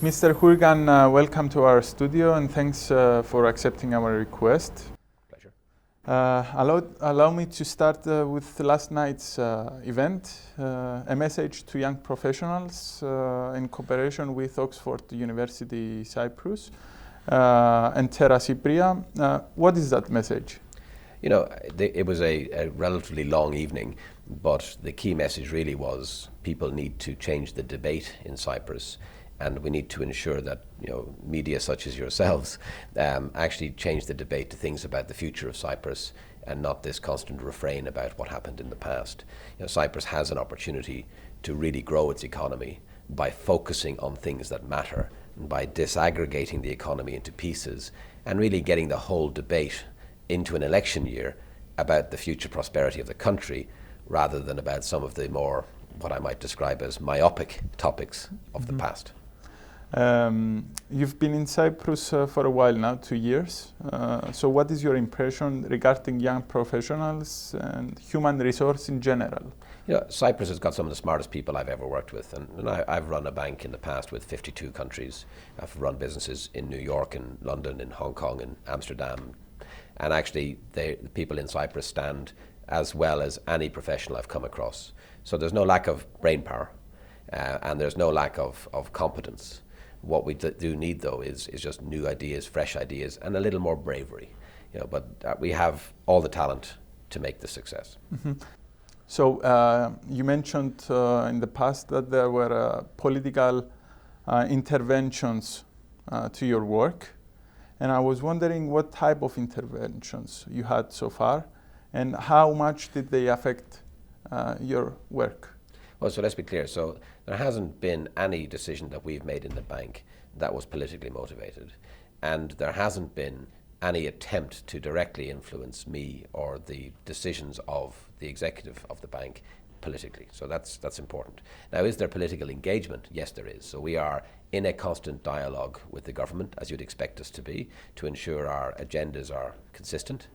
Mr. Hurgan, welcome to our studio and thanks for accepting our request. Pleasure. Allow me to start with last night's event, a message to young professionals in cooperation with Oxford University Cyprus and Terra Cypria. What is that message? You know, it was a relatively long evening, but the key message really was people need to change the debate in Cyprus, and we need to ensure that media such as yourselves actually change the debate to things about the future of Cyprus and not this constant refrain about what happened in the past. Cyprus has an opportunity to really grow its economy by focusing on things that matter, and by disaggregating the economy into pieces and really getting the whole debate into an election year about the future prosperity of the country rather than about some of the more, what I might describe as myopic topics of the past. You've been in Cyprus for a while now, 2 years. So what is your impression regarding young professionals and human resource in general? Cyprus has got some of the smartest people I've ever worked with. And I've run a bank in the past with 52 countries. I've run businesses in New York, in London, in Hong Kong, in Amsterdam. And actually, the people in Cyprus stand as well as any professional I've come across. So there's no lack of brain power, and there's no lack of competence. What we do need, though, is just new ideas, fresh ideas, and a little more bravery. But we have all the talent to make this success. Mm-hmm. So you mentioned in the past that there were political interventions to your work. And I was wondering what type of interventions you had so far and how much did they affect your work? Well, so let's be clear. So there hasn't been any decision that we've made in the bank that was politically motivated. And there hasn't been any attempt to directly influence me or the decisions of the executive of the bank politically. So that's important. Now, is there political engagement? Yes, there is. So we are in a constant dialogue with the government, as you'd expect us to be, to ensure our agendas are consistent.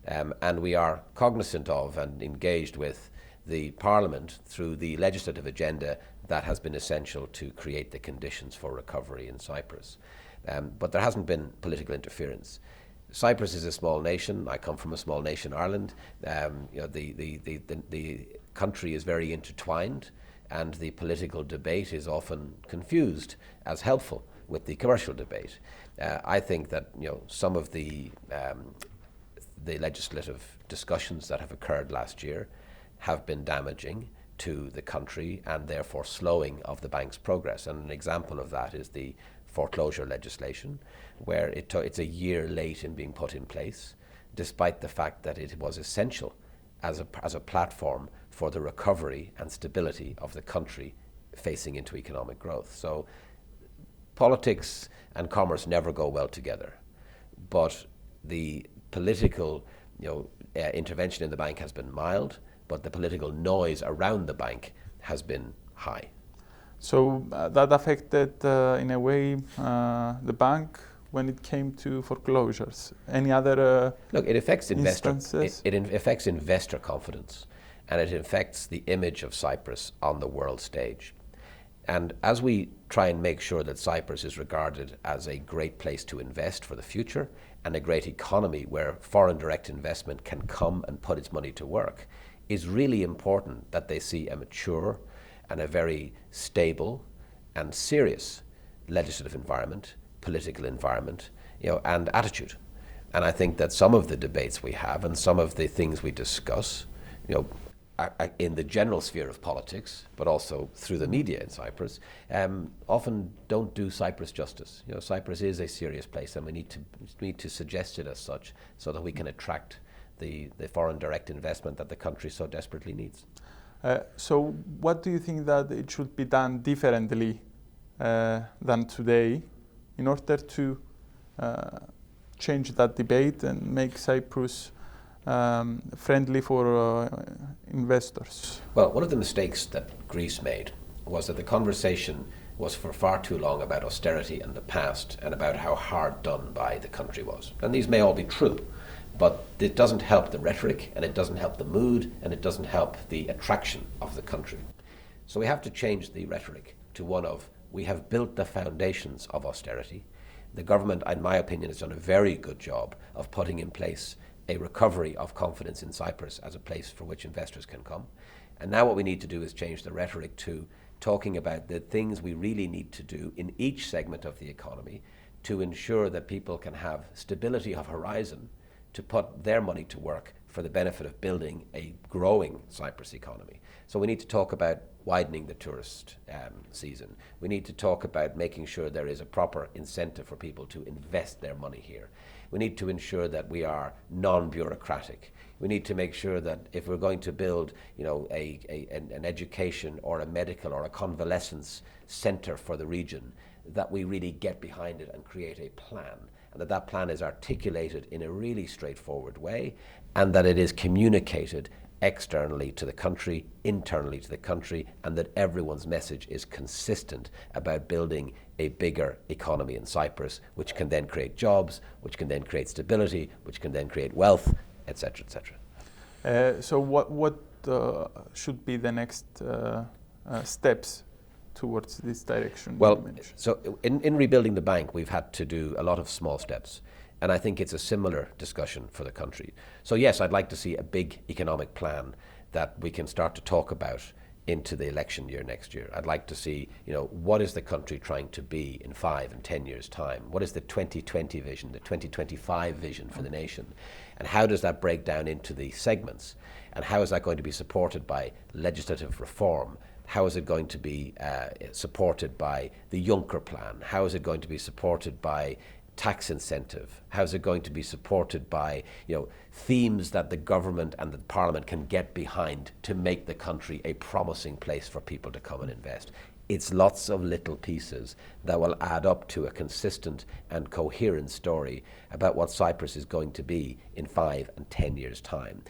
And we are cognizant of and engaged with the Parliament through the legislative agenda that has been essential to create the conditions for recovery in Cyprus. But there hasn't been political interference. Cyprus is a small nation. I come from a small nation, Ireland. The country is very intertwined, and the political debate is often confused as helpful with the commercial debate. I think that some of the legislative discussions that have occurred last year have been damaging to the country and therefore slowing of the bank's progress. And an example of that is the foreclosure legislation, where it's a year late in being put in place, despite the fact that it was essential as a platform for the recovery and stability of the country facing into economic growth. So politics and commerce never go well together, but the political intervention in the bank has been mild, but the political noise around the bank has been high. So that affected, in a way, the bank when it came to foreclosures. Any other Look, it affects instances? It affects investor confidence, and it affects the image of Cyprus on the world stage. And as we try and make sure that Cyprus is regarded as a great place to invest for the future and a great economy where foreign direct investment can come and put its money to work, is really important that they see a mature and a very stable and serious legislative environment, political environment, and attitude. And I think that some of the debates we have and some of the things we discuss, in the general sphere of politics, but also through the media in Cyprus, often don't do Cyprus justice. Cyprus is a serious place, and we need to suggest it as such so that we can attract the foreign direct investment that the country so desperately needs. So what do you think that it should be done differently than today in order to change that debate and make Cyprus friendly for investors? Well, one of the mistakes that Greece made was that the conversation was for far too long about austerity and the past and about how hard done by the country was. And these may all be true, but it doesn't help the rhetoric, and it doesn't help the mood, and it doesn't help the attraction of the country. So we have to change the rhetoric to one of We have built the foundations of austerity. The government, in my opinion, has done a very good job of putting in place a recovery of confidence in Cyprus as a place for which investors can come. And now what we need to do is change the rhetoric to talking about the things we really need to do in each segment of the economy to ensure that people can have stability of horizon to put their money to work for the benefit of building a growing Cyprus economy. So we need to talk about widening the tourist season. We need to talk about making sure there is a proper incentive for people to invest their money here. We need to ensure that we are non-bureaucratic. We need to make sure that if we're going to build, an education or a medical or a convalescence centre for the region, that we really get behind it and create a plan, and that plan is articulated in a really straightforward way, and that it is communicated externally to the country, internally to the country, and that everyone's message is consistent about building a bigger economy in Cyprus, which can then create jobs, which can then create stability, which can then create wealth, etc., etc. So what should be the next steps towards this direction? Well, so in rebuilding the bank, we've had to do a lot of small steps. And I think it's a similar discussion for the country. So yes, I'd like to see a big economic plan that we can start to talk about into the election year next year. I'd like to see, what is the country trying to be in 5 and 10 years' time? What is the 2020 vision, the 2025 vision for the nation? And how does that break down into the segments? And how is that going to be supported by legislative reform? How is it going to be supported by the Juncker plan? How is it going to be supported by tax incentive? How is it going to be supported by themes that the government and the parliament can get behind to make the country a promising place for people to come and invest? It's lots of little pieces that will add up to a consistent and coherent story about what Cyprus is going to be in 5 and 10 years' time.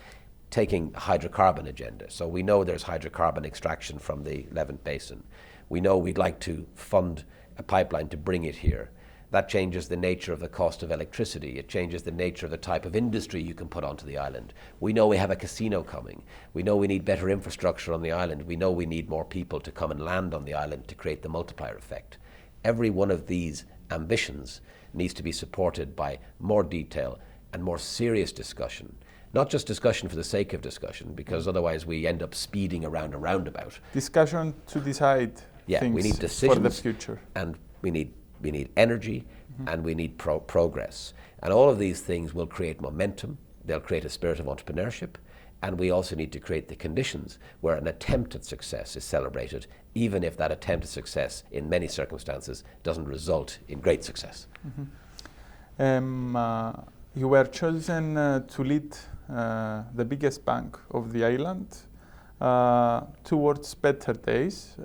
Taking the hydrocarbon agenda. So we know there's hydrocarbon extraction from the Levant Basin. We know we'd like to fund a pipeline to bring it here. That changes the nature of the cost of electricity. It changes the nature of the type of industry you can put onto the island. We know we have a casino coming. We know we need better infrastructure on the island. We know we need more people to come and land on the island to create the multiplier effect. Every one of these ambitions needs to be supported by more detail and more serious discussion. Not just discussion for the sake of discussion, because otherwise we end up speeding around a roundabout. Discussion to decide things we need decisions for the future. And we need energy, and we need progress. And all of these things will create momentum. They'll create a spirit of entrepreneurship. And we also need to create the conditions where an attempt at success is celebrated, even if that attempt at success in many circumstances doesn't result in great success. You were chosen to lead the biggest bank of the island towards better days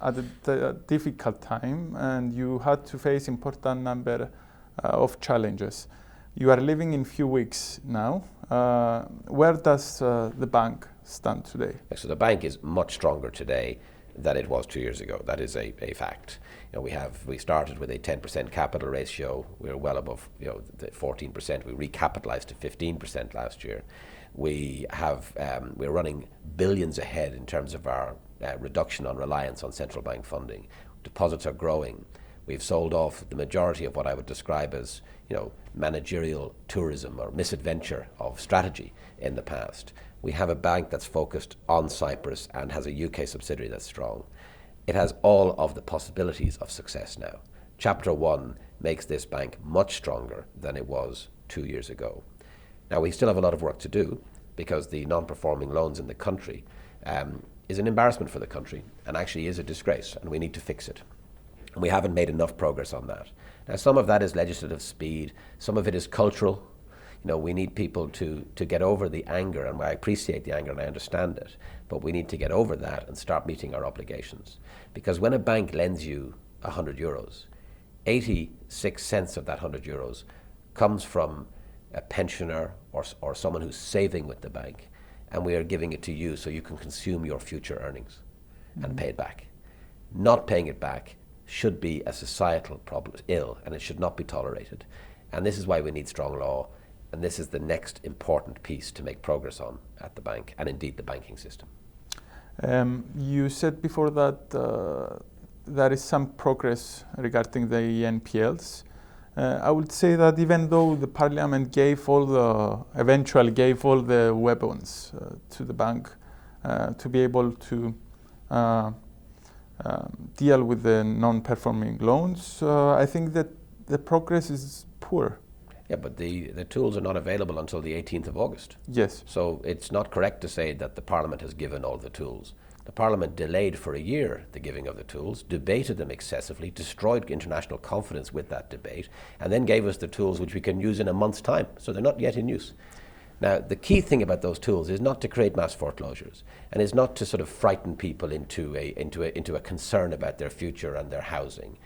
at a difficult time, and you had to face important number of challenges. You are leaving in few weeks now. Where does the bank stand today? So the bank is much stronger today than it was 2 years ago. That is a fact. We started with a 10% capital ratio. We're well above the 14%. We recapitalized to 15% last year. We're running billions ahead in terms of our reduction on reliance on central bank funding. Deposits are growing. We've sold off the majority of what I would describe as managerial tourism or misadventure of strategy in the past. We have a bank that's focused on Cyprus and has a UK subsidiary that's strong. It has all of the possibilities of success now. Chapter 1 makes this bank much stronger than it was 2 years ago. Now, we still have a lot of work to do because the non-performing loans in the country is an embarrassment for the country and actually is a disgrace, and we need to fix it. And we haven't made enough progress on that. Now, some of that is legislative speed. Some of it is cultural. We need people to get over the anger, and I appreciate the anger and I understand it, but we need to get over that and start meeting our obligations. Because when a bank lends you €100, 86 cents of that €100 comes from a pensioner or someone who's saving with the bank, and we are giving it to you so you can consume your future earnings and pay it back. Not paying it back should be a societal problem, ill, and it should not be tolerated. And this is why we need strong law, and this is the next important piece to make progress on at the bank, and indeed the banking system. You said before that there is some progress regarding the NPLs. I would say that even though the parliament eventually gave all the weapons to the bank to be able to deal with the non-performing loans, I think that the progress is poor. Yeah, but the tools are not available until the 18th of August. Yes. So it's not correct to say that the Parliament has given all the tools. The Parliament delayed for a year the giving of the tools, debated them excessively, destroyed international confidence with that debate, and then gave us the tools which we can use in a month's time. So they're not yet in use. Now, the key thing about those tools is not to create mass foreclosures, and is not to sort of frighten people into a concern about their future and their housing.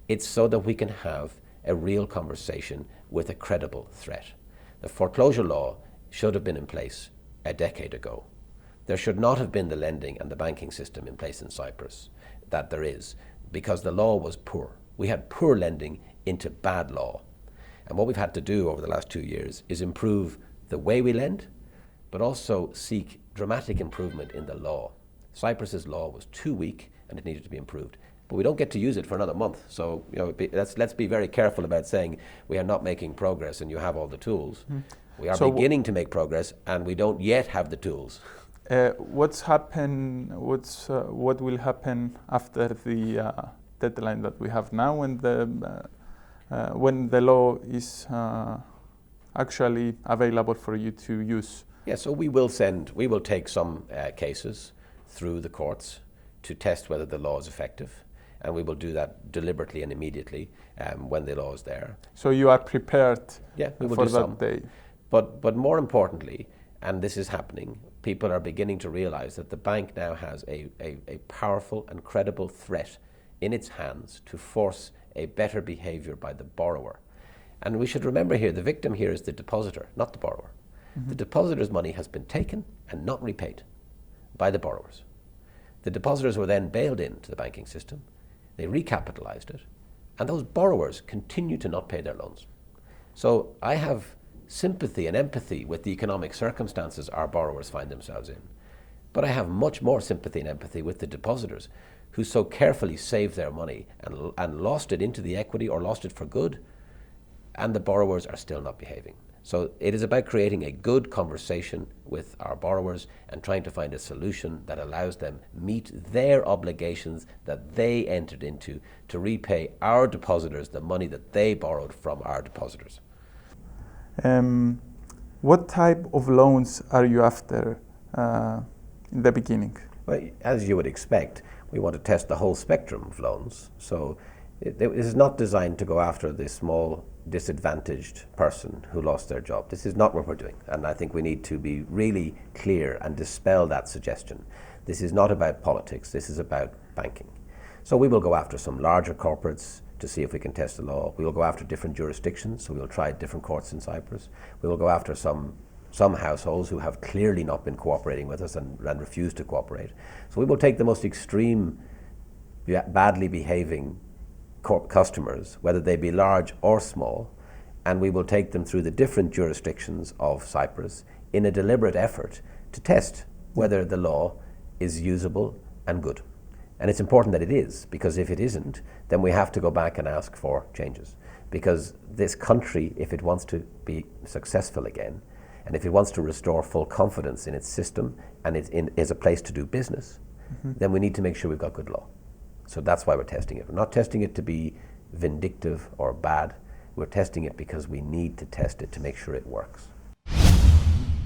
It's so that we can have a real conversation with a credible threat. The foreclosure law should have been in place a decade ago. There should not have been the lending and the banking system in place in Cyprus that there is, because the law was poor. We had poor lending into bad law. And what we've had to do over the last 2 years is improve the way we lend, but also seek dramatic improvement in the law. Cyprus's law was too weak and it needed to be improved. But we don't get to use it for another month. So let's be very careful about saying we are not making progress and you have all the tools. We are beginning to make progress and we don't yet have the tools. What will happen after the deadline that we have now when the law is actually available for you to use? Yeah, so we will take some cases through the courts to test whether the law is effective, and we will do that deliberately and immediately when the law is there. So you are prepared we will for do that some. day? But more importantly, and this is happening, people are beginning to realize that the bank now has a powerful and credible threat in its hands to force a better behavior by the borrower. And we should remember here, the victim here is the depositor, not the borrower. The depositor's money has been taken and not repaid by the borrowers. The depositors were then bailed into the banking system, they recapitalized it, and those borrowers continue to not pay their loans. So I have sympathy and empathy with the economic circumstances our borrowers find themselves in. But I have much more sympathy and empathy with the depositors who so carefully saved their money and lost it into the equity or lost it for good, and the borrowers are still not behaving. So it is about creating a good conversation with our borrowers and trying to find a solution that allows them meet their obligations that they entered into to repay our depositors the money that they borrowed from our depositors. What type of loans are you after in the beginning? Well, as you would expect, we want to test the whole spectrum of loans. So it is not designed to go after the small disadvantaged person who lost their job. This is not what we're doing. And I think we need to be really clear and dispel that suggestion. This is not about politics. This is about banking. So we will go after some larger corporates to see if we can test the law. We will go after different jurisdictions, so we will try different courts in Cyprus. We will go after some households who have clearly not been cooperating with us and refuse to cooperate. So we will take the most extreme, badly behaving customers, whether they be large or small, and we will take them through the different jurisdictions of Cyprus in a deliberate effort to test whether the law is usable and good. And it's important that it is, because if it isn't, then we have to go back and ask for changes. Because this country, if it wants to be successful again, and if it wants to restore full confidence in its system and it is a place to do business, then we need to make sure we've got good law. So that's why we're testing it. We're not testing it to be vindictive or bad. We're testing it because we need to test it to make sure it works.